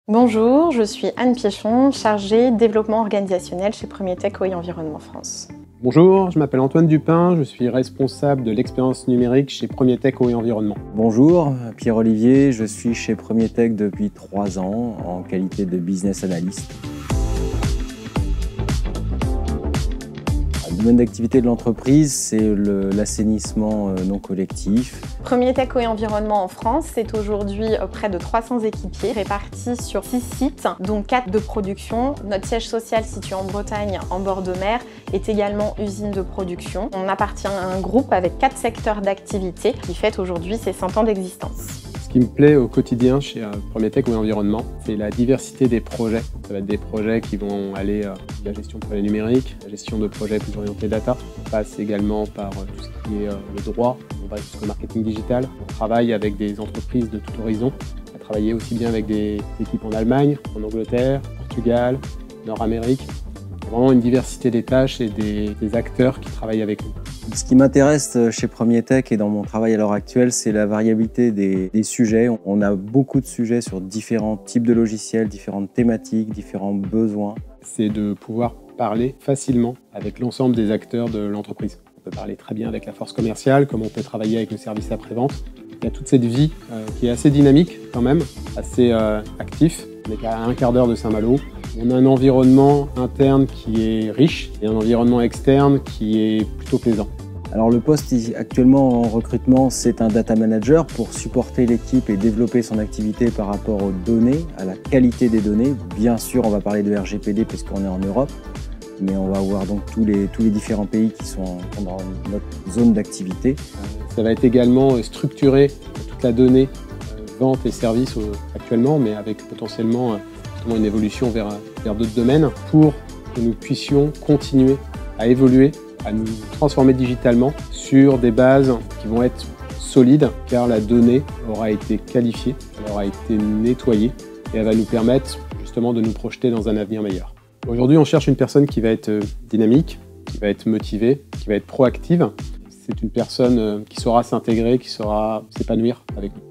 Bonjour, je suis Anne Piéchon, chargée développement organisationnel chez Premier Tech OI Environnement France. Bonjour, je m'appelle Antoine Dupin, je suis responsable de l'expérience numérique chez Premier Tech OI Environnement. Bonjour, Pierre-Olivier, je suis chez Premier Tech depuis 3 ans en qualité de business analyst. Le domaine d'activité de l'entreprise, c'est l'assainissement non collectif. Premier Tech OI Environnement en France, c'est aujourd'hui près de 300 équipiers répartis sur 6 sites, dont 4 de production. Notre siège social situé en Bretagne, en bord de mer, est également usine de production. On appartient à un groupe avec 4 secteurs d'activité qui fête aujourd'hui ses 100 ans d'existence. Ce qui me plaît au quotidien chez Premier Tech OI Environnement, c'est la diversité des projets. Ça va être des projets qui vont aller de la gestion de projets numériques, la gestion de projets plus orientés data. On passe également par tout ce qui est le droit, on va jusqu'au marketing digital. On travaille avec des entreprises de tout horizon. On va travailler aussi bien avec des équipes en Allemagne, en Angleterre, Portugal, Nord-Amérique. Il y a vraiment une diversité des tâches et des acteurs qui travaillent avec nous. Ce qui m'intéresse chez Premier Tech et dans mon travail à l'heure actuelle, c'est la variabilité des sujets. On a beaucoup de sujets sur différents types de logiciels, différentes thématiques, différents besoins. C'est de pouvoir parler facilement avec l'ensemble des acteurs de l'entreprise. On peut parler très bien avec la force commerciale, comme on peut travailler avec le service après-vente. Il y a toute cette vie qui est assez dynamique quand même, assez actif. On est qu'à un quart d'heure de Saint-Malo. On a un environnement interne qui est riche et un environnement externe qui est plutôt plaisant. Alors le poste actuellement en recrutement, c'est un data manager pour supporter l'équipe et développer son activité par rapport aux données, à la qualité des données. Bien sûr, on va parler de RGPD puisqu'on est en Europe, mais on va avoir donc tous les différents pays qui sont dans notre zone d'activité. Ça va être également structurer toute la donnée, vente et services actuellement, mais avec potentiellement une évolution vers d'autres domaines pour que nous puissions continuer à évoluer, à nous transformer digitalement sur des bases qui vont être solides car la donnée aura été qualifiée, elle aura été nettoyée et elle va nous permettre justement de nous projeter dans un avenir meilleur. Aujourd'hui, on cherche une personne qui va être dynamique, qui va être motivée, qui va être proactive. C'est une personne qui saura s'intégrer, qui saura s'épanouir avec nous.